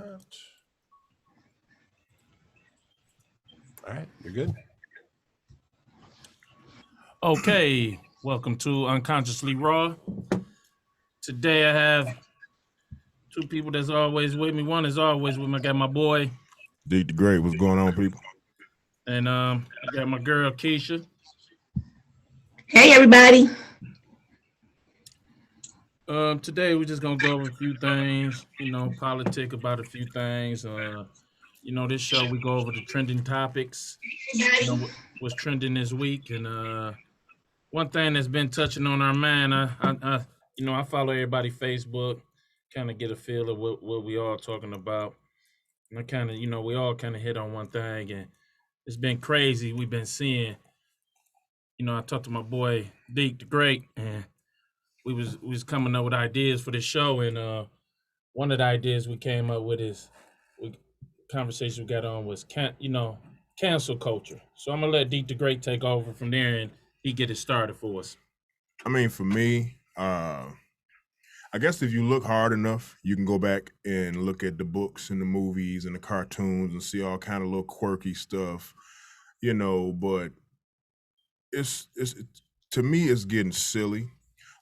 All right, you're good. Okay, welcome to Unconsciously Raw. Today I have two people that's always with me. One is always with me. I got my boy, Deep the Great, what's going on, people? and I got my girl Keisha. Hey, everybody. Today we're just gonna go over a few things, politic about a few things. This show we go over the trending topics, what's trending this week, and one thing that's been touching on our mind. I follow everybody Facebook, kind of get a feel of what we all talking about. And I kind of, we all kind of hit on one thing, and it's been crazy. We've been seeing, I talked to my boy Deke the Great, and we was coming up with ideas for this show, and one of the ideas we came up with is conversation we got on was cancel culture. So I'm gonna let Deke the Great take over from there, and he get it started for us. I mean, for me, I guess if you look hard enough, you can go back and look at the books and the movies and the cartoons and see all kind of little quirky stuff, but it's to me, it's getting silly.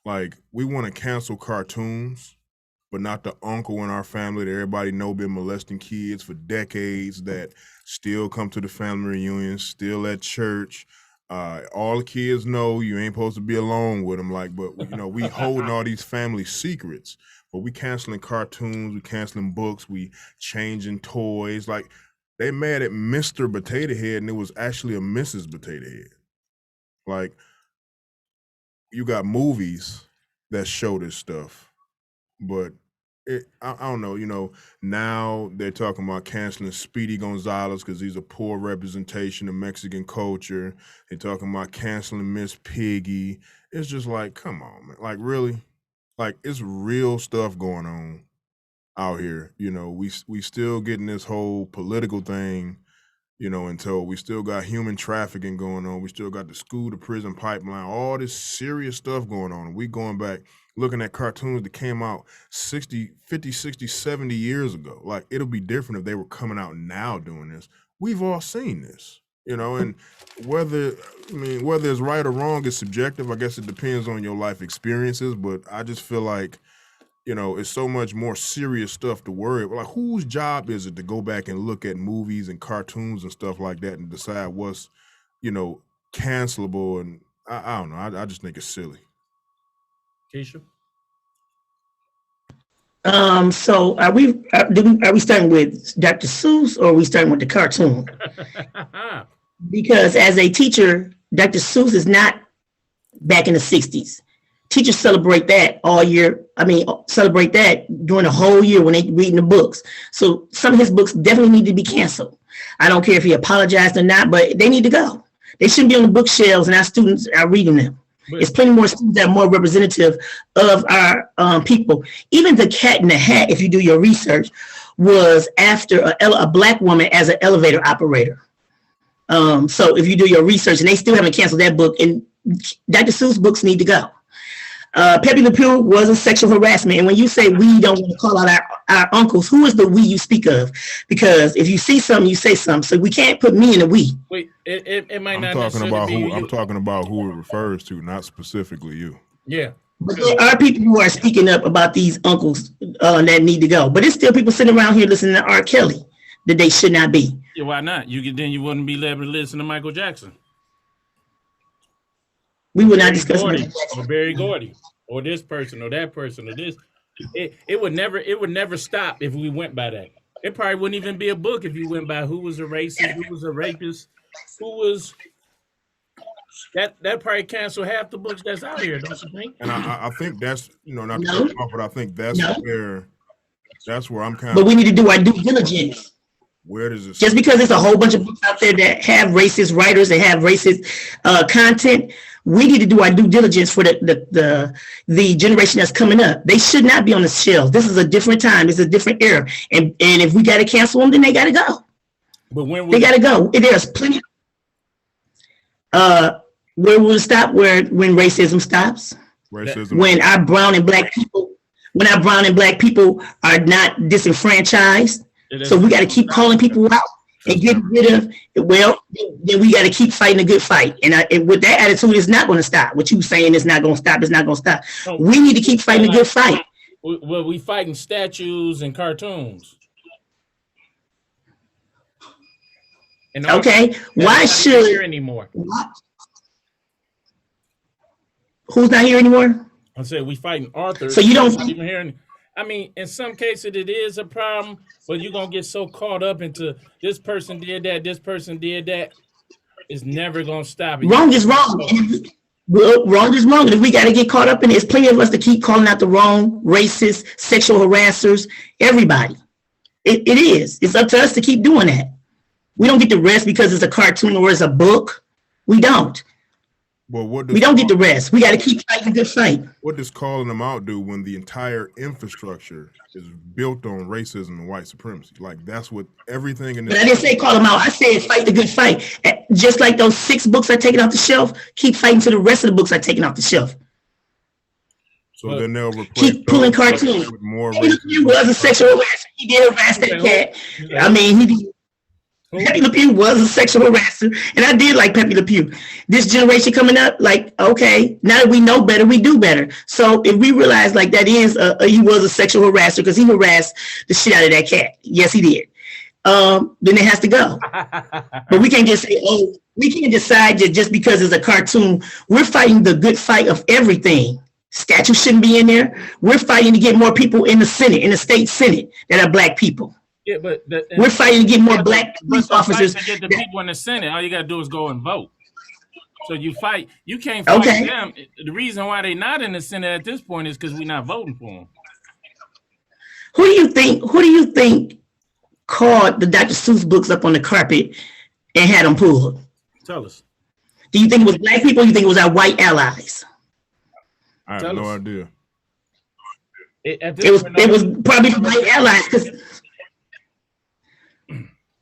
Like, we want to cancel cartoons, but not the uncle in our family that everybody know been molesting kids for decades, that still come to the family reunions, still at church. All the kids know you ain't supposed to be alone with them. But we holding all these family secrets, but we canceling cartoons, we canceling books, we changing toys. Like, they mad at Mr. Potato Head and it was actually a Mrs. Potato Head. Like, you got movies that show this stuff, but I don't know, now they're talking about canceling Speedy Gonzalez because he's a poor representation of Mexican culture. They're talking about canceling Miss Piggy. It's just like, come on, man. Like, really? Like, it's real stuff going on out here. We still getting this whole political thing, until we still got human trafficking going on. We still got the school to prison pipeline, all this serious stuff going on. And we going back looking at cartoons that came out 50, 60, 70 years ago. Like, it'll be different if they were coming out now doing this. We've all seen this, and whether it's right or wrong is subjective. I guess it depends on your life experiences, but I just feel like, it's so much more serious stuff to worry about. Like, whose job is it to go back and look at movies and cartoons and stuff like that and decide what's, cancelable? And I don't know. I just think it's silly. Keisha? So are we starting with Dr. Seuss or are we starting with the cartoon? Because as a teacher, Dr. Seuss is not back in the 60s. Teachers celebrate that all year. Celebrate that during the whole year when they reading the books. So some of his books definitely need to be canceled. I don't care if he apologized or not, but they need to go. They shouldn't be on the bookshelves and our students are reading them. There's plenty more students that are more representative of our people. Even The Cat in the Hat, if you do your research, was after a black woman as an elevator operator. So if you do your research, and they still haven't canceled that book, and Dr. Seuss books need to go. Pepe Le Pew was a sexual harassment. And when you say we don't want to call out our uncles, who is the we you speak of? Because if you see something, you say something. So we can't put me in a we. Wait, it might not talking about be who you. I'm talking about who it refers to, not specifically you. Yeah. But there are people who are speaking up about these uncles that need to go. But it's still people sitting around here listening to R. Kelly that they should not be. Yeah, why not? You wouldn't be able to listen to Michael Jackson. We would not discuss or Barry Gordy, or this person, or that person, or this. It would never stop if we went by that. It probably wouldn't even be a book if you went by who was a racist, who was a rapist, who was that probably cancel half the books that's out here, don't you think? And I think that's not to cut off, but I think that's where I'm kind of. But we need to do our due diligence. Where does it? Just because there's a whole bunch of books out there that have racist writers and have racist content, we need to do our due diligence for the generation that's coming up. They should not be on the shelves. This is a different time. It's a different era. And if we got to cancel them, then they got to go. But when they got to go. There's plenty. Where will it stop? When racism stops? Racism. When our brown and black people are not disenfranchised. So we got to keep calling people out and getting rid of. Well, then we got to keep fighting a good fight. And with that attitude, it's not going to stop. What you saying is not going to stop. It's not going to stop. We need to keep fighting a good fight. Well, we fighting statues and cartoons. And okay, why should here anymore? Who's not here anymore? I said we fighting authors. So you don't even hear. I mean, in some cases it is a problem, but you're gonna get so caught up into this person did that, this person did that. It's never gonna stop. Wrong is wrong. Well, wrong is wrong. And if we got to get caught up in it, there's plenty of us to keep calling out the wrong, racist, sexual harassers, everybody. It is. It's up to us to keep doing that. We don't get the rest because it's a cartoon or it's a book. We don't. Well, we don't get the rest. We got to keep fighting a good fight. What does calling them out do when the entire infrastructure is built on racism and white supremacy? Like, that's what everything in this. But I didn't say call them out. I said fight the good fight. Just like those 6 books are taken off the shelf, keep fighting till the rest of the books are taken off the shelf. So then they'll replace keep pulling cartoons. With more he was a sexual harasser. He did harass that cat. I mean, Pepe Le Pew was a sexual harasser, and I did like Pepe Le Pew. This generation coming up, like, okay, now that we know better, we do better. So if we realize like that is he was a sexual harasser because he harassed the shit out of that cat. Yes, he did. Then it has to go. But we can't just say, oh, we can't decide that just because it's a cartoon. We're fighting the good fight of everything. Statues shouldn't be in there. We're fighting to get more people in the Senate, in the state Senate, that are black people. Yeah, but we're fighting to get more black police officers. To get the people in the Senate, all you gotta do is go and vote. So you fight. You can't fight them. The reason why they're not in the Senate at this point is because we're not voting for them. Who do you think called the Dr. Seuss books up on the carpet and had them pulled? Tell us. Do you think it was black people? Or you think it was our white allies? I have no idea. It was probably white allies because.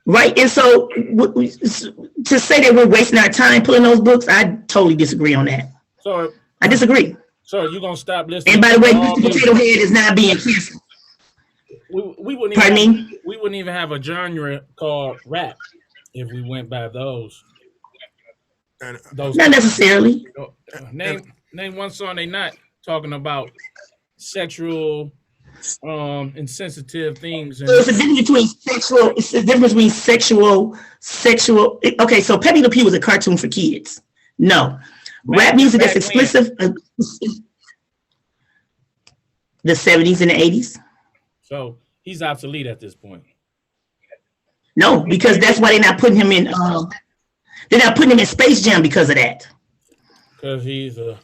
Right, and so to say that we're wasting our time pulling those books, I totally disagree on that. So I disagree. So you're gonna stop listening? And by the way, Mr. Potato Head is not being canceled. We wouldn't even have a genre called rap if we went by those. Not necessarily. Name one song they not talking about sexual. Insensitive things. So it's a difference between sexual. It's a difference between sexual. Okay, so Pepe Le Pew was a cartoon for kids. No, rap music that's explicit. The 70s and the 80s. So he's obsolete at this point. No, because that's why they're not putting him in. They're not putting him in Space Jam because of that. Because he's a.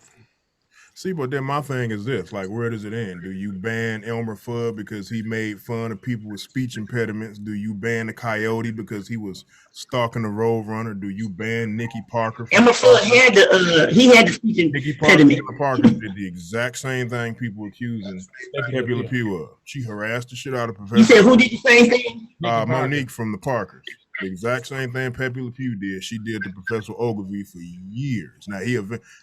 See, but then my thing is this, like, where does it end? Do you ban Elmer Fudd because he made fun of people with speech impediments? Do you ban the Coyote because he was stalking the Roadrunner? Do you ban Nicky Parker? Elmer Fudd had the speech impediment. Nicky Parker did the exact same thing people accusing Pepe Le Pew of. She harassed the shit out of Professor. You said who did the same thing? Monique from the Parkers. The exact same thing Pepe Le Pew did. She did to Professor Ogilvy for years. Now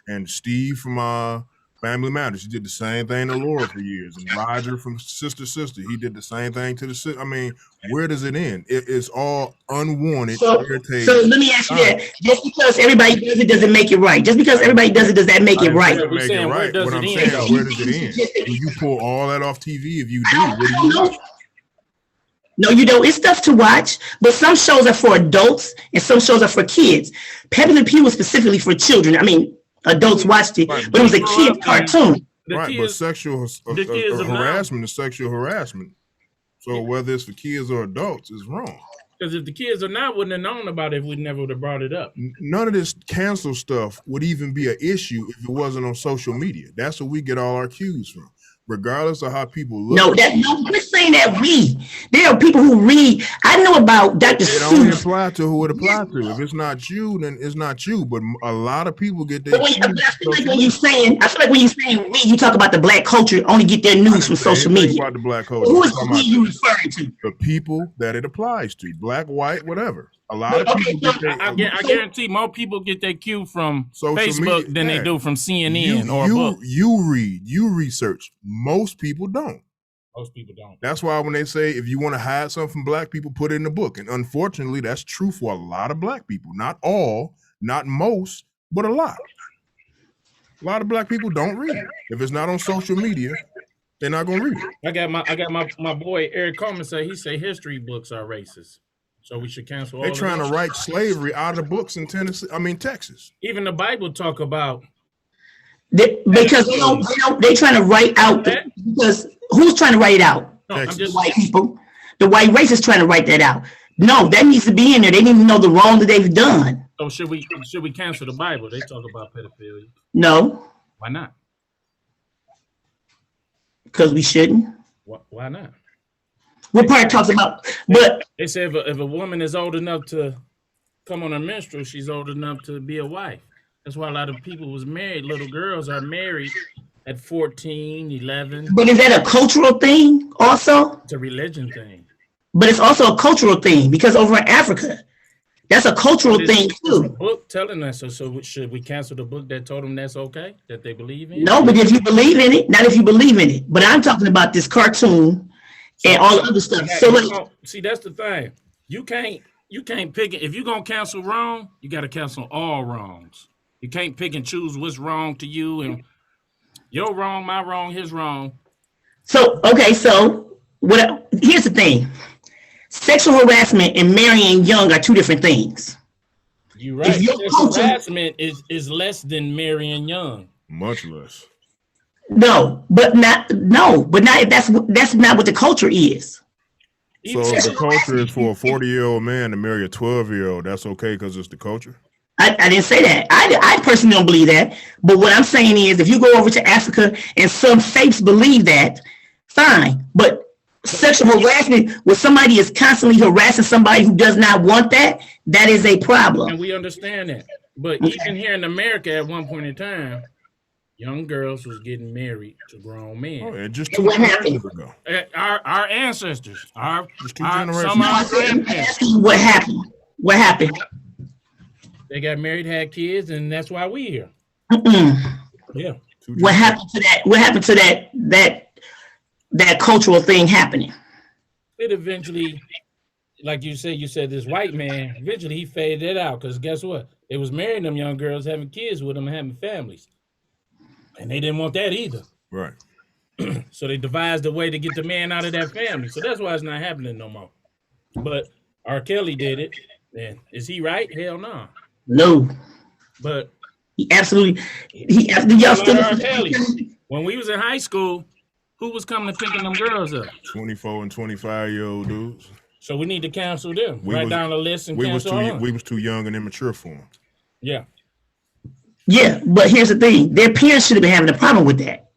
and Steve from Family Matters, he did the same thing to Laura for years, and Roger from Sister, he did the same thing to the sister. I mean, where does it end? It's all unwanted. So let me ask you that: just because everybody does it doesn't make it right. Just because everybody does it, does that make it right? Make it right. What I'm saying, where does it end? Do you pull all that off TV? If you do, what do you watch? No, you don't. It's stuff to watch, but some shows are for adults and some shows are for kids. Pepe Le Pew was specifically for children. I mean, adults watched it, but it was a kid cartoon. Right, but sexual harassment is sexual harassment. So whether it's for kids or adults is wrong. Because if the kids are not, wouldn't have known about it if we never would have brought it up. None of this cancel stuff would even be an issue if it wasn't on social media. That's where we get all our cues from. Regardless of how people look. No, we're saying that there are people who read. I know about Dr. Seuss. It only apply to who it apply to. If it's not you, then it's not you. But a lot of people get their. I feel like when you're saying we, you talk about the black culture, only get their news from social media. About the black culture. Who is the we you referring to? The people that it applies to, black, white, whatever. A lot of people. I guarantee more people get their cue from Facebook than they do from CNN or a book. You read, you research. Most people don't. Most people don't. That's why when they say if you want to hide something from black people, put it in the book. And unfortunately, that's true for a lot of black people. Not all, not most, but a lot. A lot of black people don't read. If it's not on social media, they're not gonna read it. I got my boy Eric Coleman he say history books are racist. So we should cancel all They're trying to write slavery out of the books in Texas. Even the Bible talk about because they're trying to write out because who's trying to write it out? No, I'm The white people. The white race is trying to write that out. No, that needs to be in there. They need to know the wrong that they've done. So should we cancel the Bible? They talk about pedophilia. No. Why not? Because we shouldn't. Why not? What part talks about? But they say if a woman is old enough to come on her menstrual, she's old enough to be a wife. That's why a lot of people was married. Little girls are married at 14, 11. But is that a cultural thing also? It's a religion thing. But it's also a cultural thing because over in Africa, that's a cultural thing too. A book telling us so should we cancel the book that told them that's okay, that they believe in? No, but if you believe in it, not if you believe in it. But I'm talking about this cartoon and all the other stuff. So see, that's the thing. You can't pick it. If you're gonna cancel wrong, you gotta cancel all wrongs. You can't pick and choose what's wrong to you and your wrong, my wrong, his wrong. So here's the thing. Sexual harassment and marrying young are two different things. You're right. Sexual harassment is less than marrying young. Much less. But not that's not what the culture is. So if the culture is for a 40-year-old man to marry a 12-year-old, that's okay because it's the culture? I didn't say that. I personally don't believe that. But what I'm saying is if you go over to Africa and some faiths believe that, fine. But sexual harassment where somebody is constantly harassing somebody who does not want that is a problem. And we understand that. But even here in America at one point in time, young girls was getting married to grown men. Oh, and just 2 generations ago. Our ancestors, just 2 generations. What happened? What happened? They got married, had kids, and that's why we here. Yeah. What happened to that? What happened to that cultural thing happening? It eventually, like you said this white man, eventually he faded it out because guess what? They was marrying them young girls, having kids with them, and having families. And they didn't want that either. Right. So they devised a way to get the man out of that family. So that's why it's not happening no more. But R. Kelly did it. And is he right? Hell no. No. But he absolutely y'all still R. Kelly. When we was in high school, who was coming to picking them girls up? 24 and 25-year-old dudes. So we need to cancel them. Write down the list and cancel them. We was too young and immature for them. Yeah. Yeah, but here's the thing. Their parents should have been having a problem with that.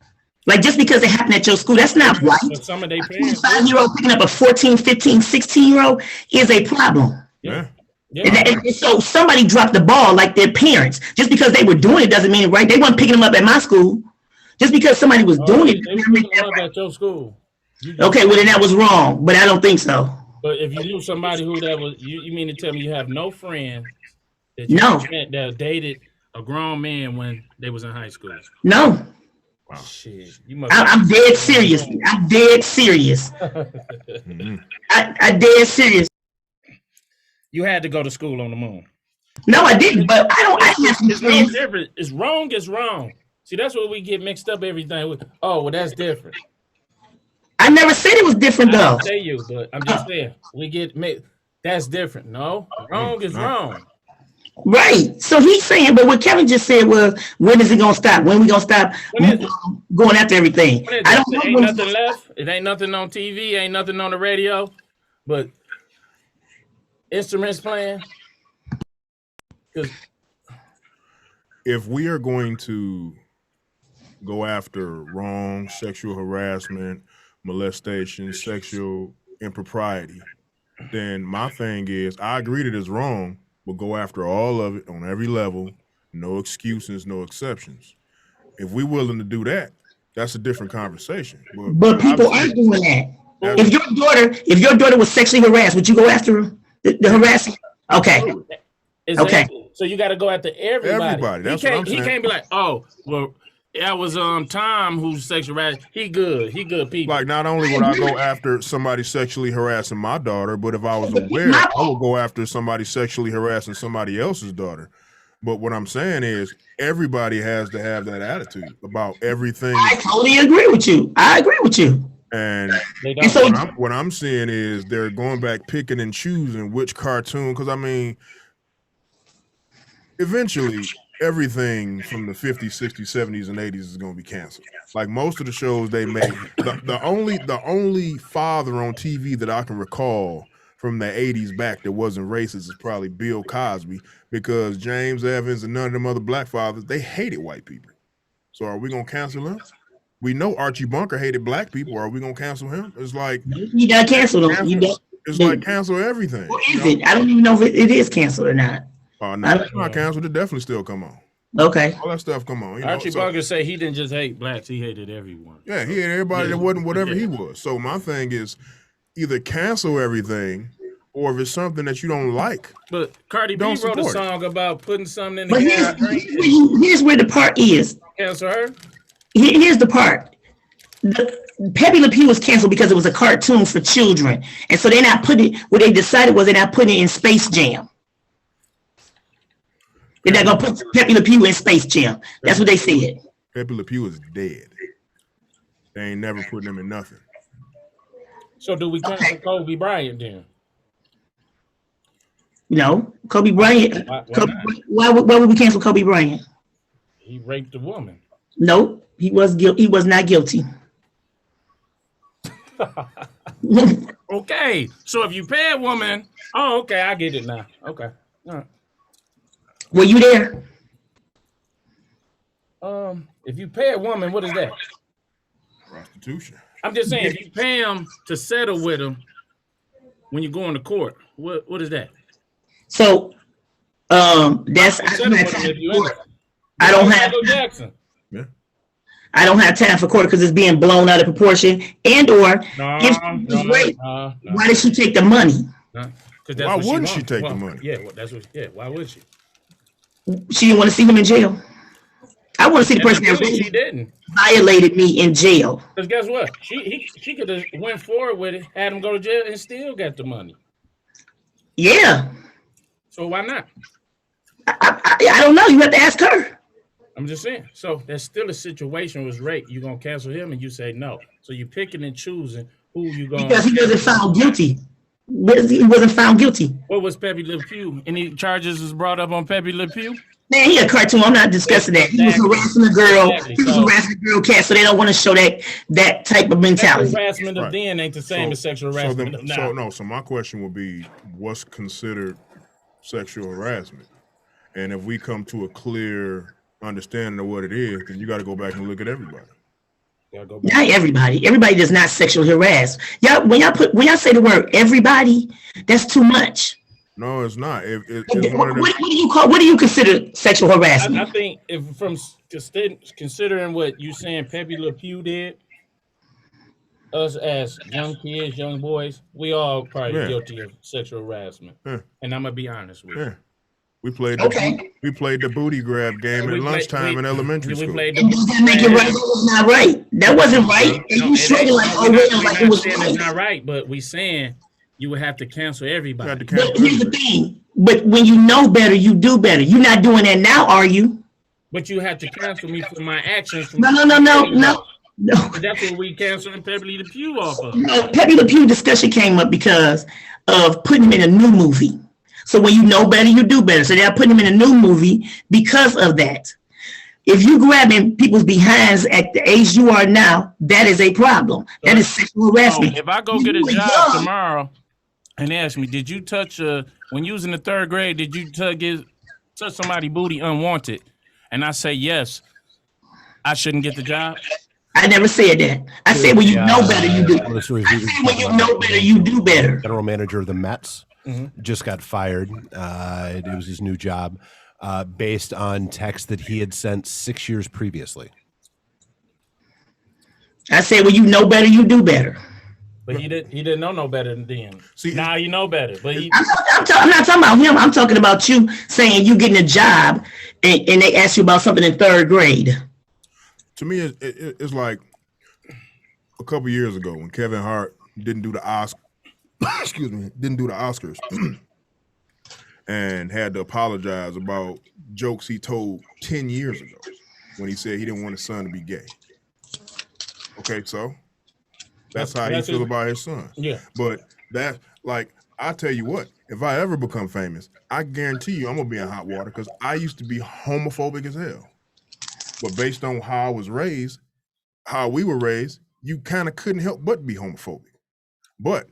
Like, just because it happened at your school, that's not right. But some of their parents. A 25-year-old picking up a 14, 15, 16-year-old is a problem. Yeah. And so somebody dropped the ball like their parents. Just because they were doing it doesn't mean it right. They weren't picking them up at my school. Just because somebody was doing it. They were picking them up at your school. Okay, well then that was wrong, but I don't think so. But if you knew somebody who that was, you mean to tell me you have no friends that dated a grown man when they was in high school? No. Wow. Shit, you must. I'm dead serious. I'm dead serious. I dead serious. You had to go to school on the moon. No, I didn't. But I don't. It's no different. It's wrong. It's wrong. See, that's what we get mixed up everything with. Oh, well, that's different. I never said it was different though. I didn't say you, but I'm just saying we get mixed. That's different. No, wrong is wrong. Right. So he's saying, but what Kevin just said was, when is it gonna stop? When we gonna stop going after everything? I don't know. Ain't nothing left. It ain't nothing on TV. Ain't nothing on the radio. But instruments playing. If we are going to go after wrong, sexual harassment, molestation, sexual impropriety, then my thing is, I agree that it's wrong, but go after all of it on every level, no excuses, no exceptions. If we're willing to do that, that's a different conversation. But people aren't doing that. If your daughter was sexually harassed, would you go after her? The harassment? Okay. Exactly. Okay. So you got to go after everybody. Everybody. That's what I'm saying. He can't be like, oh, well, That was Tom who's sexual harassed. He good people. Like, not only would I go after somebody sexually harassing my daughter, but if I was aware, I would go after somebody sexually harassing somebody else's daughter. But what I'm saying is, everybody has to have that attitude about everything. I totally agree with you. I agree with you. And so what I'm seeing is they're going back picking and choosing which cartoon, because I mean, eventually everything from the 50s, 60s, 70s, and 80s is going to be canceled. Like most of the shows they make, the only father on TV that I can recall from the 80s back that wasn't racist is probably Bill Cosby, because James Evans and none of them other black fathers, they hated white people. So are we going to cancel him? We know Archie Bunker hated black people. Are we going to cancel him? It's like, you got to cancel them. It's like cancel everything. What is it? I don't even know if it is canceled or not. Oh, no, it's not canceled. It definitely still come on. Okay. All that stuff come on. Archie Bunker say he didn't just hate blacks, he hated everyone. Yeah, he hated everybody that wasn't whatever he was. So my thing is either cancel everything, or if it's something that you don't like. But Cardi B wrote a song about putting something in the here's where the part is. Cancel her? Here's the part. Pepe Le Pew was canceled because it was a cartoon for children. And so they're not putting it, what they decided was they're not putting it in Space Jam. They're not going to put Pepe Le Pew in Space Jam. That's what they said. Pepe Le Pew is dead. They ain't never putting him in nothing. So do we cancel Kobe Bryant then? No. Kobe Bryant. Why would we cancel Kobe Bryant? He raped a woman. No, he was not guilty. Okay. So if you pay a woman, okay, I get it now. Okay. All right. Were you there? If you pay a woman, what is that? Prostitution. I'm just saying, if you pay him to settle with him when you go into court, what is that? So, that's I don't have Jackson. Yeah. I don't have time for court because it's being blown out of proportion, and or why did she take the money? Why wouldn't she take the money? Yeah, why would she? She didn't want to see him in jail. I want to see the person that she didn't violated me in jail. Because guess what? She could have went forward with it, had him go to jail, and still got the money. Yeah. So why not? I don't know. You have to ask her. I'm just saying. So there's still a situation with rape. You're going to cancel him and you say no. So you're picking and choosing who you going to. Because he wasn't found guilty. He wasn't found guilty. What was Pepe Le Pew? Any charges was brought up on Pepe Le Pew? Man, he a cartoon. I'm not discussing that. He was harassing a girl. Exactly. He was harassing a girl cat, so they don't want to show that type of mentality. Sexual harassment of then ain't the same as sexual harassment of now. So my question would be, what's considered sexual harassment? And if we come to a clear understanding of what it is, then you got to go back and look at everybody. Not everybody. Everybody does not sexually harass. When y'all say the word everybody, that's too much. No, it's not. What do you consider sexual harassment? I think if from considering what you saying Pepe Le Pew did, us as young kids, young boys, we all probably guilty of sexual harassment. And I'm gonna be honest with you. We played the booty grab game at lunchtime in elementary school. Does that make it right? That was not right. That wasn't right. And you shrugging like, like it was right. It's not right, but we saying you would have to cancel everybody. But here's the thing. But when you know better, you do better. You're not doing that now, are you? But you have to cancel me for my actions. No. That's what we canceling Pepe Le Pew off of. No, Pepe Le Pew discussion came up because of putting him in a new movie. So when you know better, you do better. So they're putting him in a new movie because of that. If you grabbing people's behinds at the age you are now, that is a problem. That is sexual harassment. If I go get a job tomorrow and they ask me, did you touch when you was in the third grade, did you touch somebody's booty unwanted? And I say yes, I shouldn't get the job. I never said that. I said when you know better, you do. I said when you know better, you do better. General manager of the Mets just got fired. It was his new job based on text that he had sent 6 years previously. I said when you know better, you do better. But he didn't know no better than then. Now you know better. But I'm not talking about him. I'm talking about you saying you getting a job and they ask you about something in third grade. to me, it's like a couple years ago when Kevin Hart didn't do the Oscars, and had to apologize about jokes he told 10 years ago when he said he didn't want his son to be gay. Okay, so that's how he feel about his son. Yeah. But that, like, I tell you what, if I ever become famous, I guarantee you I'm gonna be in hot water because I used to be homophobic as hell. But based on how I was raised, how we were raised, you kind of couldn't help but be homophobic. But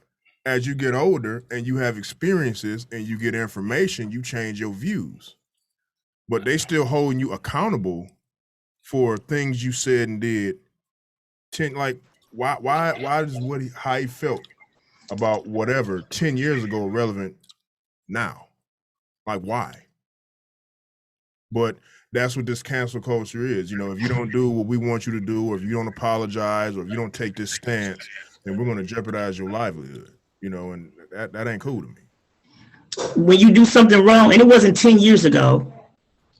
as you get older and you have experiences and you get information, you change your views. But they still holding you accountable for things you said and did. Why is how he felt about whatever 10 years ago relevant now? Like, why? But that's what this cancel culture is. You know, if you don't do what we want you to do, or if you don't apologize, or if you don't take this stance, then we're going to jeopardize your livelihood. You know, and that ain't cool to me. When you do something wrong, and it wasn't 10 years ago.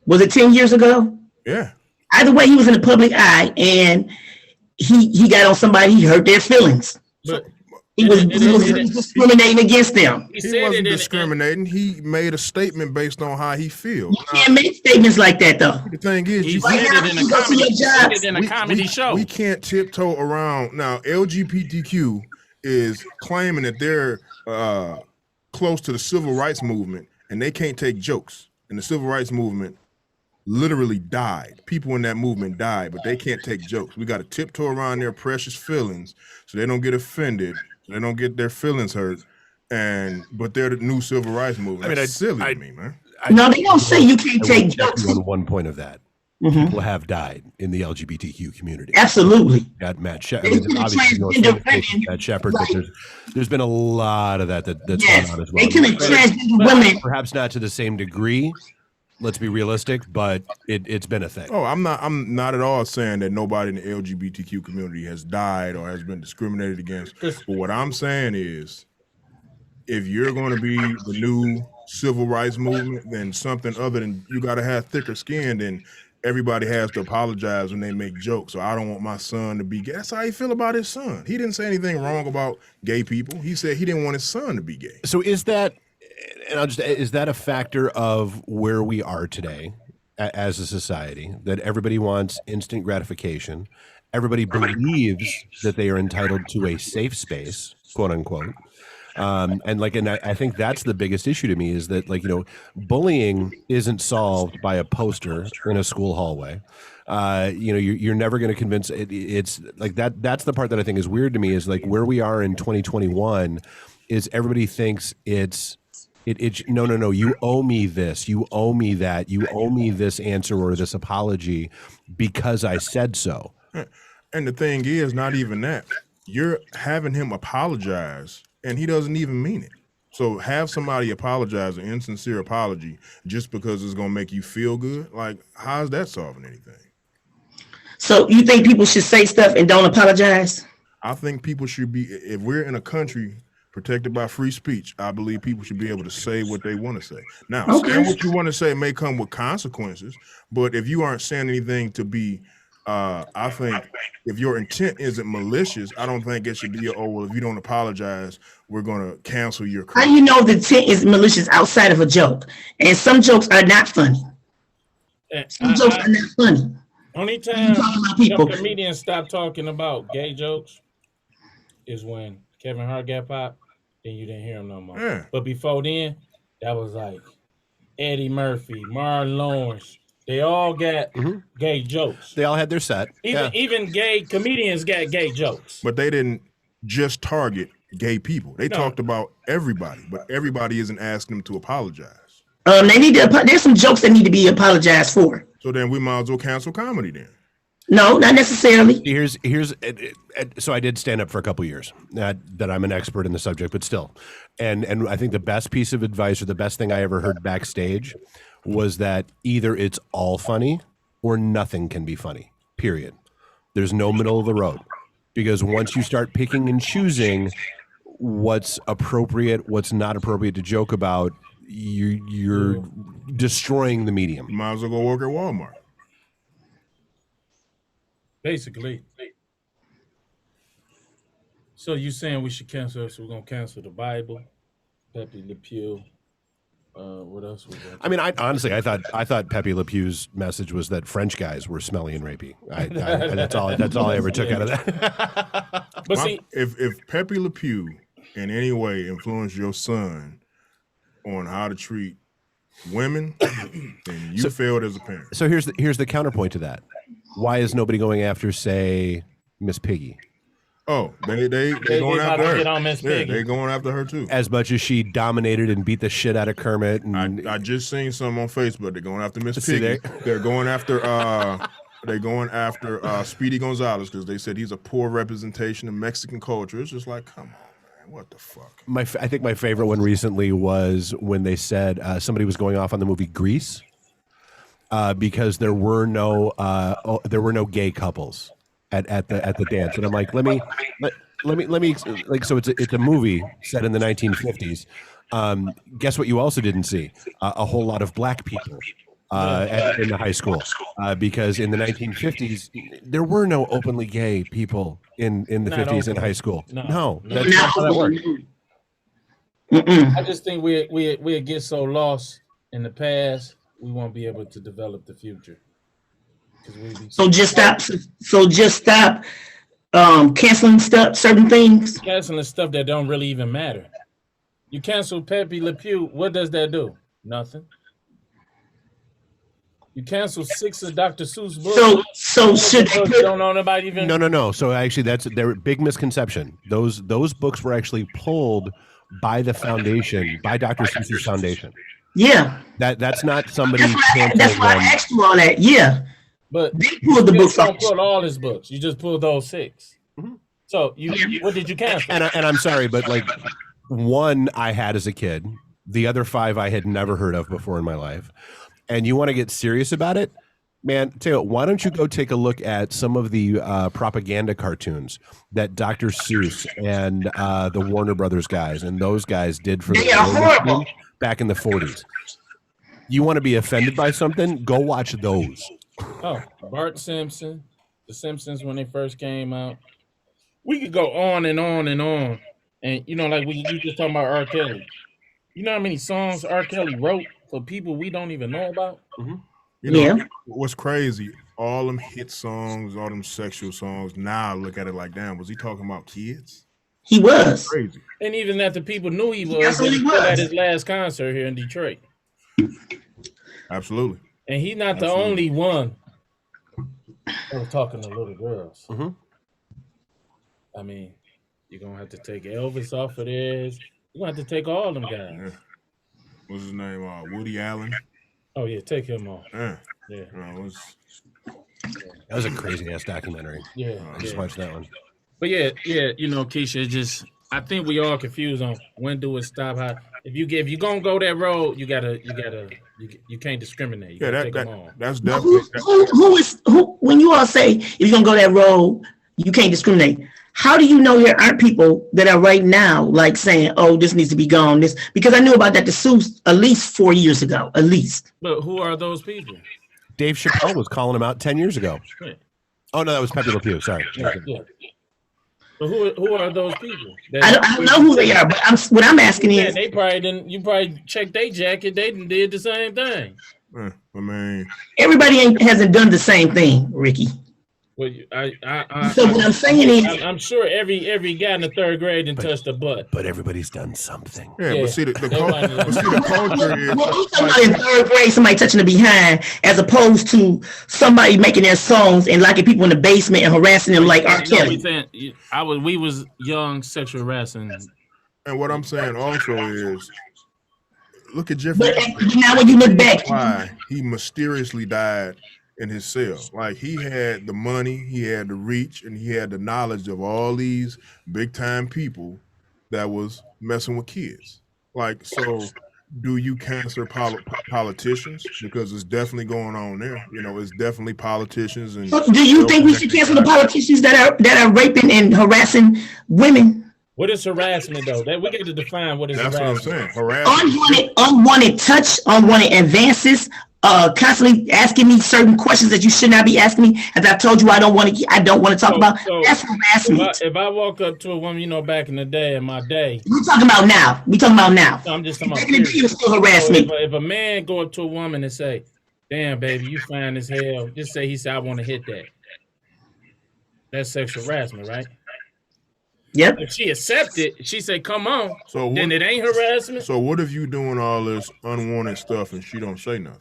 Was it 10 years ago? Yeah. Either way, he was in the public eye, and he got on somebody, he hurt their feelings. But He was discriminating against them. He wasn't discriminating. He made a statement based on how he feels. You can't make statements like that, though. The thing is, he said it in a comedy show. We can't tiptoe around. Now, LGBTQ is claiming that they're close to the civil rights movement, and they can't take jokes. And the civil rights movement literally died. People in that movement died, but they can't take jokes. We got to tiptoe around their precious feelings so they don't get offended, so they don't get their feelings hurt. But they're the new civil rights movement. That's silly to me, man. No, they don't say you can't take jokes. On one point of that, people have died in the LGBTQ community. Absolutely. Got Matt Shepard. Matt Shepard, right. But there's been a lot of that's going on as well. They kill transgender women. Perhaps not to the same degree. Let's be realistic, but it's been a thing. Oh, I'm not at all saying that nobody in the LGBTQ community has died or has been discriminated against. But what I'm saying is, if you're going to be the new civil rights movement, then something other than you got to have thicker skin. Then everybody has to apologize when they make jokes. So I don't want my son to be gay. That's how he feel about his son. He didn't say anything wrong about gay people. He said he didn't want his son to be gay. So is that a factor of where we are today as a society, that everybody wants instant gratification? Everybody believes that they are entitled to a safe space, quote unquote. And I think that's the biggest issue to me, is that, like, you know, bullying isn't solved by a poster in a school hallway. You know, you're never going to convince it's like that. That's the part that I think is weird to me, is like where we are in 2021 is everybody thinks it's no, you owe me this, you owe me that, you owe me this answer or this apology because I said so. And the thing is, not even that. You're having him apologize and he doesn't even mean it. So have somebody apologize, an insincere apology, just because it's going to make you feel good. Like, how's that solving anything? So you think people should say stuff and don't apologize? I think people should be, if we're in a country protected by free speech, I believe people should be able to say what they want to say. Now, saying what you want to say may come with consequences, but if you aren't saying anything to be, I think if your intent isn't malicious, I don't think it should be, oh, well, if you don't apologize, we're going to cancel your career. How do you know the intent is malicious outside of a joke? And some jokes are not funny. Some jokes are not funny. Only time comedians stop talking about gay jokes is when Kevin Hart got popped, then you didn't hear him no more. Yeah. But before then, that was like Eddie Murphy, Martin Lawrence. They all got gay jokes. They all had their set. Even gay comedians got gay jokes. But they didn't just target gay people. They talked about everybody, but everybody isn't asking them to apologize. They need to. There's some jokes that need to be apologized for. So then we might as well cancel comedy then. No, not necessarily. So I did stand up for a couple years. Not that I'm an expert in the subject, but still. And I think the best piece of advice, or the best thing I ever heard backstage, was that either it's all funny or nothing can be funny, period. There's no middle of the road. Because once you start picking and choosing what's appropriate, what's not appropriate to joke about, you're destroying the medium. You might as well go work at Walmart. Basically. So you saying we should cancel? So we're gonna cancel the Bible, Pepe Le Pew. What else we got? I mean, honestly, I thought Pepe Le Pew's message was that French guys were smelly and rapey. That's all I ever took out of that. But see, if Pepe Le Pew in any way influenced your son on how to treat women, then you failed as a parent. So here's the counterpoint to that. Why is nobody going after, say, Miss Piggy? Oh, they going after her. Get on Miss Piggy. They going after her too. As much as she dominated and beat the shit out of Kermit, and I just seen some on Facebook. They're going after Miss See Piggy. They're going after Speedy Gonzalez because they said he's a poor representation of Mexican culture. It's just like, come on, man, what the fuck? I think my favorite one recently was when they said somebody was going off on the movie Grease because there were no gay couples at the dance, and I'm like, let me like, so it's a movie set in the 1950s. Guess what? You also didn't see a whole lot of black people in the high school because in the 1950s there were no openly gay people in the 50s in high school. No, that's not how that worked. I just think we get so lost in the past, we won't be able to develop the future. So just stop canceling certain things. Canceling stuff that don't really even matter. You cancel Pepe Le Pew, what does that do? Nothing. You cancel 6 of Dr. Seuss books. So should they don't know nobody even. No. So actually, that's their big misconception. Those books were actually pulled by the foundation, by Dr. Seuss's foundation. Yeah. That's not somebody. That's why I asked you all that. Yeah. But they pulled the books off. You don't pull all his books. You just pull those 6. Mm-hmm. So what did you cancel? And I'm sorry, but like one I had as a kid, the other 5 I had never heard of before in my life. And you want to get serious about it, man? Tell you what, why don't you go take a look at some of the propaganda cartoons that Dr. Seuss and the Warner Brothers guys and those guys did for the back in the 40s. You want to be offended by something? Go watch those. Oh, Bart Simpson, The Simpsons when they first came out. We could go on and on and on. And, like you just talking about R. Kelly. You know how many songs R. Kelly wrote for people we don't even know about? Mm-hmm. What's crazy, all them hit songs, all them sexual songs, now I look at it like, damn, was he talking about kids? He was. Crazy. And even that the people knew he was, at his last concert here in Detroit. Absolutely. And he's not the only one that was talking to little girls. Mm-hmm. I mean, you're going to have to take Elvis off of this. You're going to have to take all them guys. Yeah. What's his name? Woody Allen. Oh, yeah, take him off. Yeah. That was a crazy-ass documentary. Yeah. I just watched that one. But yeah, Keisha, I think we all confused on when do it stop. How if you're gonna go that road, you can't discriminate. You take them all. That's definitely who when you all say if you're gonna go that road, you can't discriminate. How do you know there aren't people that are right now like saying, "Oh, this needs to be gone"? This because I knew about Dr. Seuss at least 4 years ago, at least. But who are those people? Dave Chappelle was calling him out 10 years ago. Yeah. Oh no, that was Pepe Le Pew. Sorry. Yeah. But who are those people? I don't know who they are, but what I'm asking is, they probably didn't. You probably checked their jacket. They did the same thing. I mean, everybody hasn't done the same thing, Ricky. Well, so what I'm saying is, I'm sure every guy in the 3rd grade didn't touch the butt. But everybody's done something. Yeah. But see the culture is. Well, he's talking about in 3rd grade, somebody touching the behind, as opposed to somebody making their songs and locking people in the basement and harassing them like R. Kelly. We was young, sexual harassing. And what I'm saying also is, look at Jeffrey. But now when you look back, why he mysteriously died in his cell. Like, he had the money, he had the reach, and he had the knowledge of all these big time people that was messing with kids. Like, so do you cancel politicians? Because it's definitely going on there. It's definitely politicians. And do you think we should cancel the politicians that are raping and harassing women? What is harassment though? That we got to define what is That's what I'm harassment. saying. Harassment. Unwanted touch, unwanted advances, constantly asking me certain questions that you should not be asking me. As I've told you, I don't want to talk about. That's harassment. If I walk up to a woman, back in the day, in my day, We talking about now. I'm just talking about. Back in the day, it was still harassment. So if a man go up to a woman and say, "Damn, baby, you fine as hell," just say he said, "I want to hit that." That's sexual harassment, right? Yep. If she accepted, she said, "Come on," So then it ain't harassment. So what if you doing all this unwanted stuff and she don't say nothing?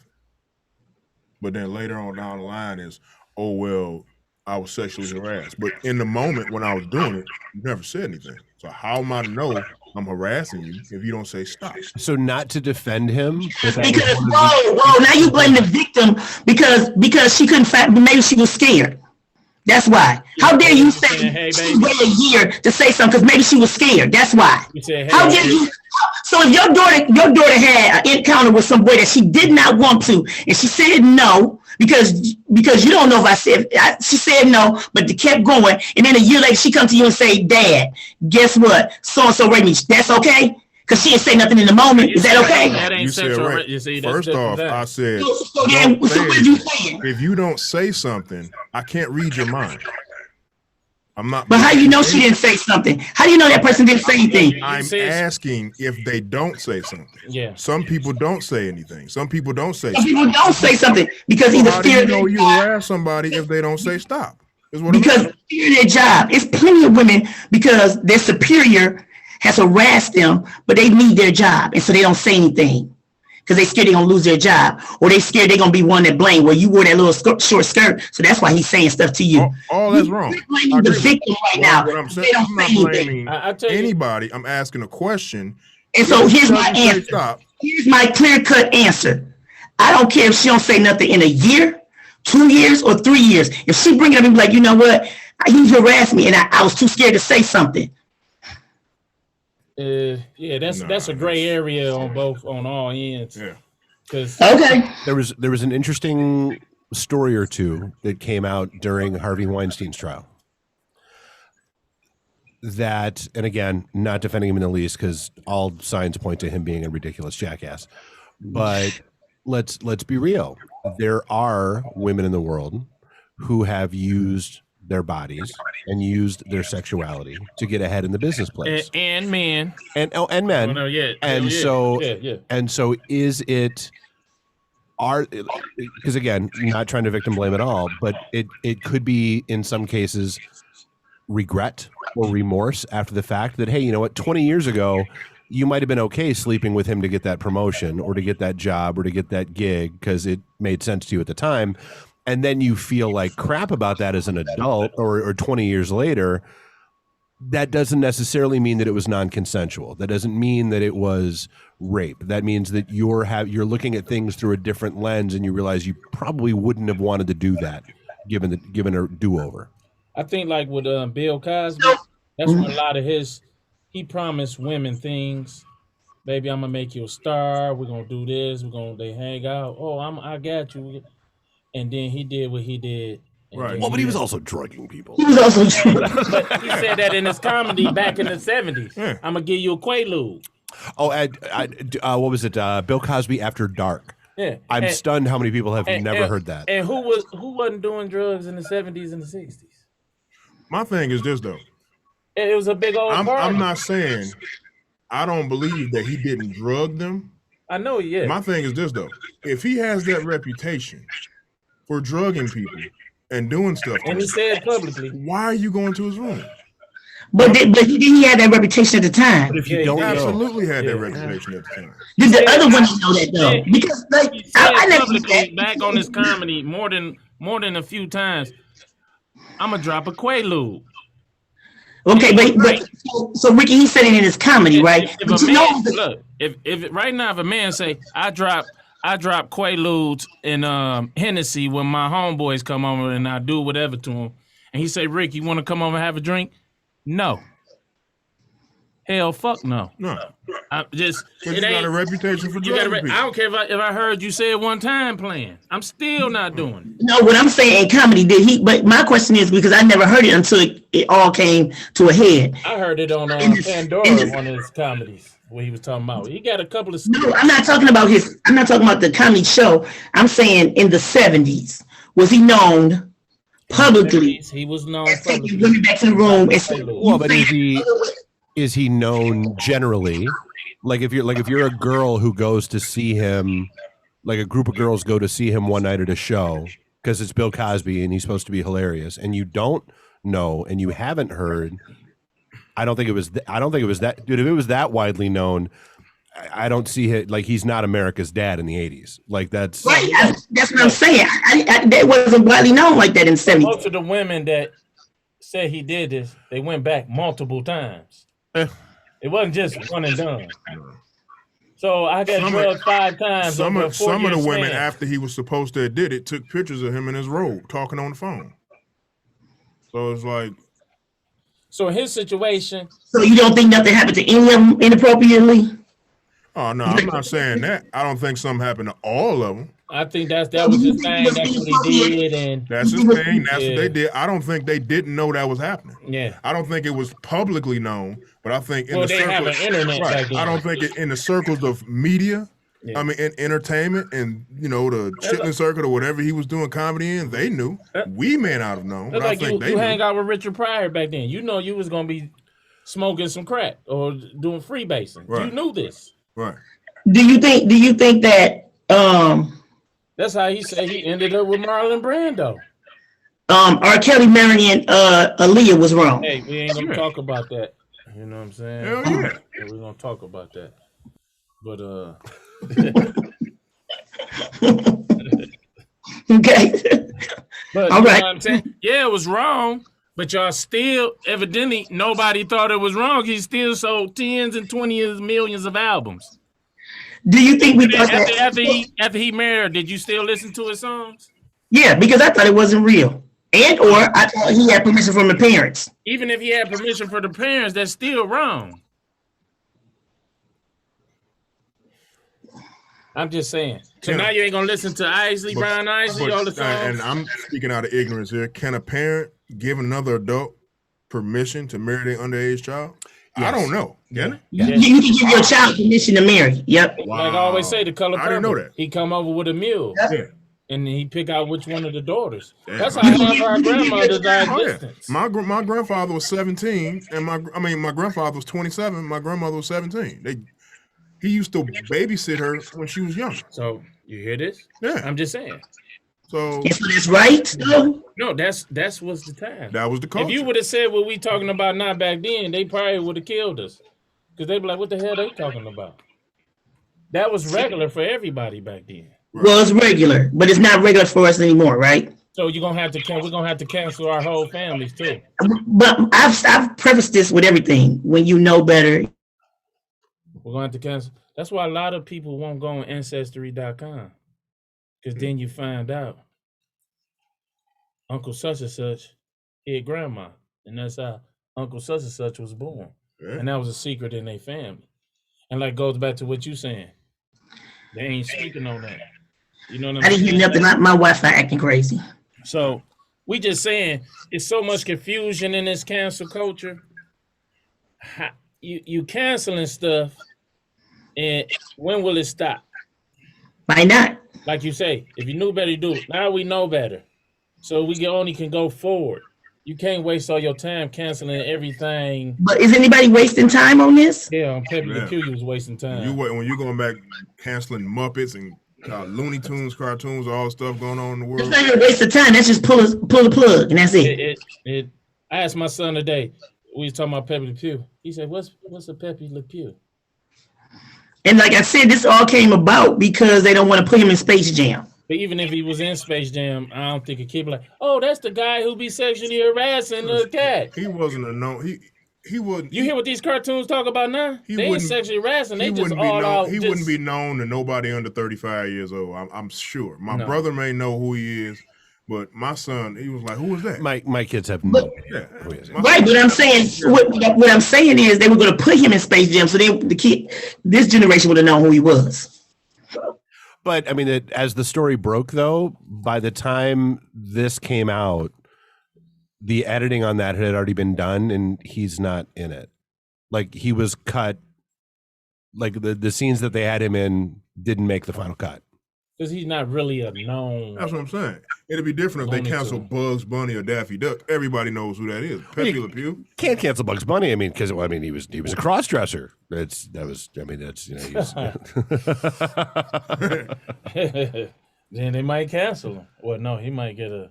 But then later on down the line is, oh well, I was sexually harassed. But in the moment when I was doing it, you never said anything. So how am I to know I'm harassing you if you don't say stop? So not to defend him, but that Because was one of the- whoa, now you blame the victim because she couldn't find. Maybe she was scared. That's why. How dare you say "Hey, she baby." waited a year to say something because maybe she was scared. That's why. You said, "Hey, How dare you? So if your daughter had an encounter with some boy that she did not want to, and she said no because you don't know if she said no, but they kept going, and then a year later she comes to you and say, "Dad, guess what? So and so raped me." That's okay because she didn't say nothing in the moment. Is that okay? That ain't You said sexual. right. You see, that's First off, different. I said, So don't then, say what did you anything. say? If you don't say something, I can't read your mind. I'm not. But how do you know she didn't say something? How do you know that person didn't say anything? I'm asking if they don't say something. Yeah. Some people don't say anything. Some people don't say Some stop. people don't say something because So either how do fear you know their you job, harass somebody if they don't say stop? Is what I'm because asking. fear their job. It's plenty of women because their superior has harassed them, but they need their job, and so they don't say anything because they scared they're gonna lose their job, or they scared they're gonna be one that blame. Well, you wore that little short skirt, so that's why he's saying stuff to you. All that's wrong. You're blaming the victim right now. What I'm They saying, don't I'm not say anything. blaming I tell you, anybody. I'm asking a question. And so If here's she my doesn't say answer. stop, Here's my clear-cut answer. I don't care if she don't say nothing in a year, 2 years, or 3 years. If she bring it up and be like, you know what, he harassed me and I was too scared to say something. yeah, that's a gray area on all ends. yeah. Because Okay. there was an interesting story or two that came out during Harvey Weinstein's trial. That, and again, not defending him in the least because all signs point to him being a ridiculous jackass. But let's be real. There are women in the world who have used their bodies and used their sexuality to get ahead in the business place, and men and men. Oh, no, yeah. And yeah. so is it because again, not trying to victim blame at all, but it could be in some cases regret or remorse after the fact that, hey, you know what, 20 years ago you might have been okay sleeping with him to get that promotion or to get that job or to get that gig because it made sense to you at the time, and then you feel like crap about that as an adult or 20 years later. That doesn't necessarily mean that it was non-consensual. That doesn't mean that it was rape. That means that you're looking at things through a different lens, and you realize you probably wouldn't have wanted to do that given a do-over. I think like with Bill Cosby, that's when a lot of he promised women things. Baby, I'm gonna make you a star. We're gonna do this. They hang out. Oh, I got you. And then he did what he did. Right. Well, but he was also drugging people. He was also But he said that in his comedy back in the 70s. Yeah. I'm gonna give you a Quaalude. Oh, what was it? Bill Cosby After Dark. Yeah. I'm stunned how many people have never heard that. And who wasn't doing drugs in the 70s and the 60s? My thing is this though. It was a big old party. I'm not saying I don't believe that he didn't drug them. I know, yeah. My thing is this though. If he has that reputation for drugging people and doing stuff to And he them, said publicly. why are you going to his room? but he had that reputation at the time. But if you Yeah, don't He know, absolutely had that reputation at the time. Did the other women know that though? Because like He said I never publicly back on his comedy more than a few times. I'm gonna drop a Quaalude. Okay, but so Ricky, he said it in his comedy, right? If But a you know, man, look, if right now if a man say I drop Quaaludes and Hennessy when my homeboys come over and I do whatever to him, and he say, Rick, you want to come over and have a drink? No. Hell, fuck no. No, I just because you got a reputation for you got. drugging I people. don't care if I heard you say it one time playing. I'm still not doing it. No, what I'm saying in comedy, did he? But my question is because I never heard it until it all came to a head. I heard it on Pandora, one of his comedies, where he was talking about. He got a couple of. No, I'm not talking about his. I'm not talking about the comedy show. I'm saying in the 70s, was he known publicly? He was known As taking publicly. women back to the room and saying, Well, but is he known generally? Like if you're a girl who goes to see him, like a group of girls go to see him one night at a show because it's Bill Cosby and he's supposed to be hilarious, and you don't know and you haven't heard. I don't think it was that, dude. If it was that widely known, I don't see it. Like, he's not America's dad in the 80s. Like, that's right. That's what I'm saying. That wasn't widely known like that in the 70s. Most of the women that said he did this, they went back multiple times. It wasn't just one and done. So I got drugged 5 times. Some of the women, span. after he was supposed to have did it, took pictures of him in his robe talking on the phone. So it's like. So in his situation. So you don't think nothing happened to any of them inappropriately? Oh no, I'm not saying that. I don't think something happened to all of them. I think that was his thing. That's what he did, and that's his thing. That's what they did. I don't think they didn't know that was happening. Yeah, I don't think it was publicly known, but I think in well, the they circles, have an internet. right, I don't think in the circles of media. Yeah. I mean, in entertainment and the chitlin circuit or whatever he was doing comedy in, they knew. We may not have known, but like I think they knew. knew. Hang out with Richard Pryor back then. You know you was gonna be smoking some crack or doing freebasing. Right. You knew this. Right. Do you think that that's how he said he ended up with Marlon Brando. R. Kelly marrying Aaliyah was wrong? Hey, we ain't gonna talk about that. You know what I'm saying? Hell yeah. We're gonna talk about that. But okay. But all right. Know what I'm saying? Yeah, it was wrong. But y'all still, evidently, nobody thought it was wrong. He still sold tens and 20s millions of albums. Do you think after he married, did you still listen to his songs? Yeah, because I thought it wasn't real. Or I thought he had permission from the parents. Even if he had permission from the parents, that's still wrong. I'm just saying. So now you ain't gonna listen to Isley, Brian Isley, all the songs. And I'm speaking out of ignorance here. Can a parent give another adult permission to marry their underage child? Yes. I don't know. Can it? You can give your child permission to marry. Yep. Wow. Like I always say, The Color Purple. I didn't know that. He come over with a mule. Yeah. And he pick out which one of the daughters. Yeah. That's how half our grandmothers are existence. My grandfather was 17, and my grandfather was 27. My grandmother was 17. He used to babysit her when she was young. So you hear this? Yeah. I'm just saying. So that's right. No, that's was the time. That was the culture. If you would have said what we talking about now back then, they probably would have killed us. Because they'd be like, what the hell they talking about? That was regular for everybody back then. Right. Well, it's regular, but it's not regular for us anymore, right? So we're gonna have to cancel our whole families too. But I've prefaced this with everything. When you know better, we're gonna have to cancel. That's why a lot of people won't go on Ancestry.com. Because then you find out Uncle such and such hit grandma. And that's how Uncle such and such was born. Yeah. And that was a secret in their family. And like goes back to what you saying. They ain't speaking on that. You know what I didn't hear nothing. My Wi-Fi acting crazy. So we just saying it's so much confusion in this cancel culture. You canceling stuff, and when will it stop? Why not? Like you say, if you knew better, you do it. Now we know better. So we only can go forward. You can't waste all your time canceling everything. But is anybody wasting time on this? Yeah, on Pepe the Pew, you was wasting time. When you going back canceling Muppets and Looney Tunes cartoons, all the stuff going on in the world. It's not a waste of time. That's just pull the plug, and that's it. I asked my son today. We was talking about Pepe Le Pew. He said, "What's a Pepe Le Pew?" And like I said, this all came about because they don't want to put him in Space Jam. But even if he was in Space Jam, I don't think a kid be like, "Oh, that's the guy who be sexually harassing the cat." He wasn't a known. He wouldn't. You hear what these cartoons talk about now? They ain't sexually harassing. They just all out. He wouldn't be known to nobody under 35 years old. I'm sure. My brother may know who he is, But my son, he was like, "Who was that?" My kids have no idea. Yeah. Who is it? Right, but I'm saying what I'm saying is they were going to put him in Space Jam, so this generation would have known who he was. But I mean, as the story broke, though, by the time this came out, the editing on that had already been done, and he's not in it. Like, he was cut. Like, the scenes that they had him in didn't make the final cut. Because he's not really a known. That's what I'm saying. It'd be different if they cancel Bugs Bunny or Daffy Duck. Everybody knows who that is. Pepe Le Pew. Can't cancel Bugs Bunny. I mean, because he was a cross dresser. He's Then they might cancel him. Well, no, he might get a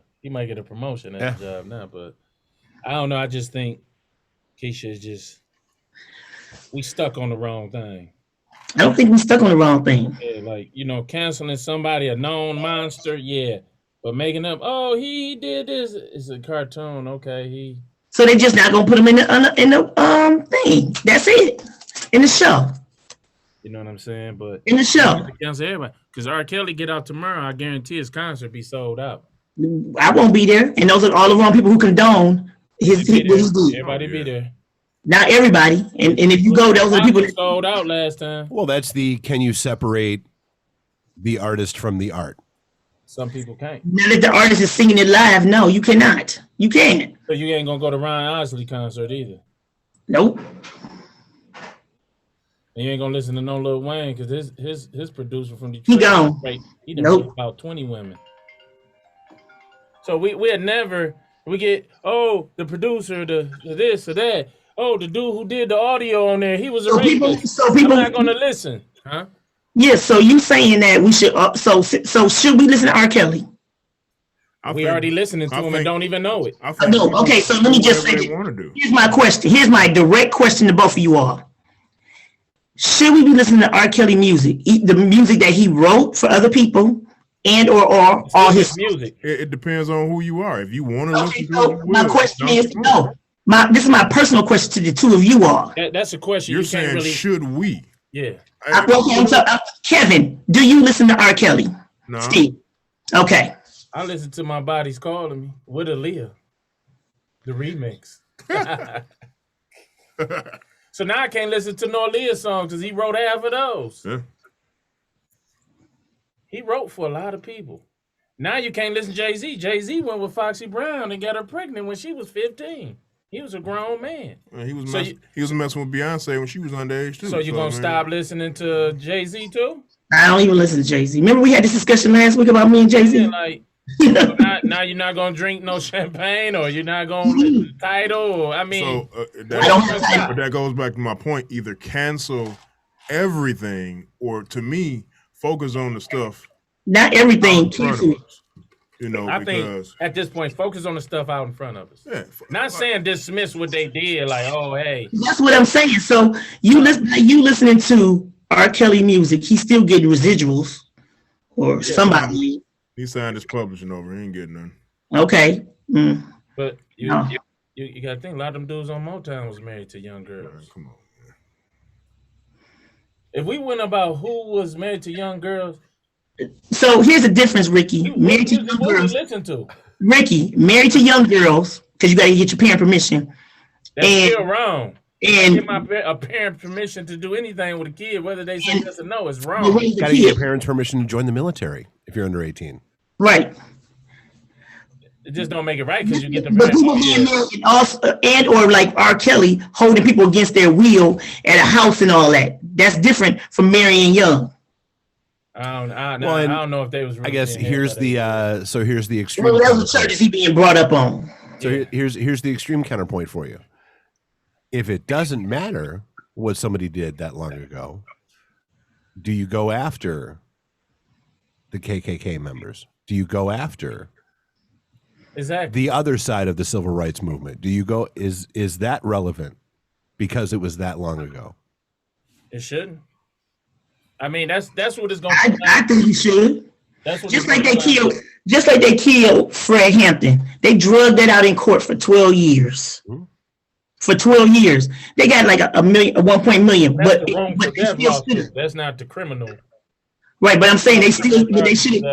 promotion at the job now. But I don't know. I just think Keisha is we stuck on the wrong thing. I don't think we stuck on the wrong thing. Yeah, like, canceling somebody, a known monster, yeah. But making up, oh, he did this. It's a cartoon, okay. So they just not gonna put him in the thing. That's it. In the show. You know what I'm saying? But in the show. Cancel everybody. Because R. Kelly get out tomorrow, I guarantee his concert be sold out. I won't be there. And those are all the wrong people who condone his deed. Everybody be there. Not everybody, and if you go, those are the people that sold out last time. Well, that's can you separate the artist from the art? Some people can't. Now that the artist is singing it live, no, you cannot. You can't. So you ain't gonna go to Ryan Osley concert either. Nope. And you ain't gonna listen to no Lil Wayne because his producer from Detroit. He gone. He done about 20 women. So we had never get the producer, the this or that. Oh, the dude who did the audio on there, he was a rapist. I'm not gonna listen, huh? Yeah, so you saying that we should? So should we listen to R. Kelly? We already listening to him and don't even know it. No, okay. So let me just say, here's my question. Here's my direct question to both of you all. Should we be listening to R. Kelly music, the music that he wrote for other people, and or all his music? It depends on who you are. If you want to listen to it, my question is no. This is my personal question to the two of you all. That's a question. You're saying, should we? Yeah. Kevin, do you listen to R. Kelly? No. Steve. Okay. I listen to My Body's Calling Me with Aaliyah, the remix. So now I can't listen to no Aaliyah songs because he wrote half of those. Yeah. He wrote for a lot of people. Now you can't listen to Jay-Z. Jay-Z went with Foxy Brown and got her pregnant when she was 15. He was a grown man. He was messing with Beyonce when she was underage too. So you're going to stop listening to Jay-Z too? I don't even listen to Jay-Z. Remember we had this discussion last week about me and Jay-Z? Yeah, like, now you're not going to drink no champagne or you're not going to listen to Tidal. Or, I mean. So but that goes back to my point. Either cancel everything or, to me, focus on the stuff. Not everything. I think at this point, focus on the stuff out in front of us. Yeah, not saying dismiss what they did, like, oh, hey. That's what I'm saying. So you listening to R. Kelly music, he's still getting residuals or somebody. He signed his publishing over. He ain't getting none. Okay. But you got to think, a lot of them dudes on Motown was married to young girls. Man, come on, man. If we went about who was married to young girls. So here's the difference, Ricky. Married to young girls. Ricky, married to young girls, because you got to get your parent permission. That's still wrong. And a parent permission to do anything with a kid, whether they say yes or no, it's wrong. You got to get your parents' permission to join the military if you're under 18. Right. It just don't make it right because you get the but people being married also, and or like R. Kelly holding people against their will at a house and all that. That's different from marrying young. I don't know if they was. I guess here's the extreme. Well, that was the church is he being brought up on. So here's the extreme counterpoint for you. If it doesn't matter what somebody did that long ago, do you go after the KKK members? Do you go after the other side of the civil rights movement? Do you go? Is that relevant because it was that long ago? It shouldn't. I mean, that's what it's going to. I think you should. That's what just like they killed Fred Hampton. They drugged that out in court for 12 years. Mm-hmm. For 12 years, they got like a million, 1 million. But that's not the criminal. Right, but I'm saying they should.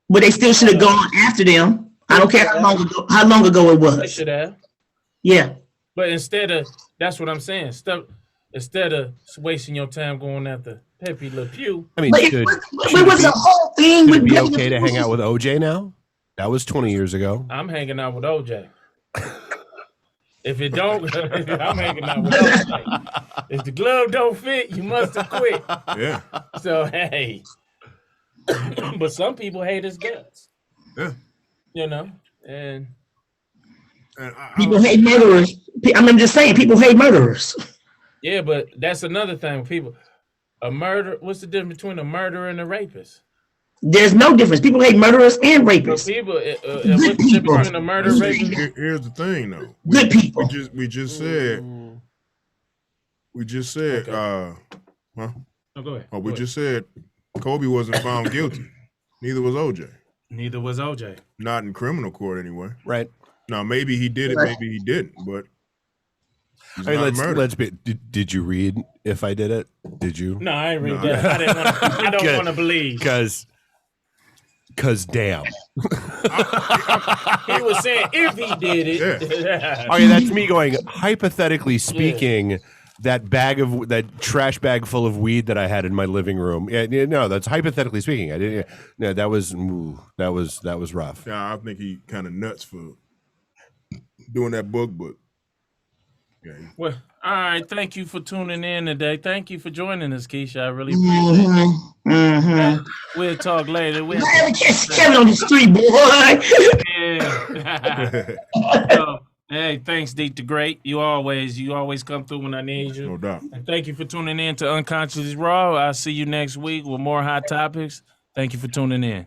But they still should have gone after them. I don't care how long ago it They was. should have. Yeah. But that's what I'm saying. Instead of wasting your time going after Pepe Le Pew. I mean, But it was a whole thing would with it be Pepe Le okay to Pew. hang out with OJ now? That was 20 years ago. I'm hanging out with OJ. If it don't, I'm hanging out with OJ. If the glove don't fit, you must have quit. Yeah. So hey. But some people hate his guts. Yeah. You know? And People hate murderers. I'm just saying, people hate murderers. yeah, but that's another thing. People, what's the difference between a murderer and a rapist? There's no difference. People hate murderers and rapists. So people, what's the difference between a murderer and a rapist? Here's the thing, though. Good people. We just said. Okay. Huh? No, go ahead. Oh, we just said Kobe wasn't found guilty. Neither was OJ. Neither was OJ. Not in criminal court, anyway. Right. Now, maybe he did it, maybe he didn't, but he's I mean, not murdered. let's be. Did you read If I Did It? Did you? No, I ain't read that. I don't want to believe. Because damn. He was saying if he did it. Yeah. Oh yeah, that's me going. Hypothetically speaking, that trash bag full of weed that I had in my living room. Yeah, no, that's hypothetically speaking. I didn't. No, that was rough. Yeah, I think he kind of nuts for doing that book, but yeah. Well, all right. Thank you for tuning in today. Thank you for joining us, Keisha. I really appreciate it. We'll talk later. Kevin on the street, boy. Yeah. So, hey, thanks, Deep the Great. You always come through when I need you. No doubt. And thank you for tuning in to Unconsciously Raw. I'll see you next week with more hot topics. Thank you for tuning in.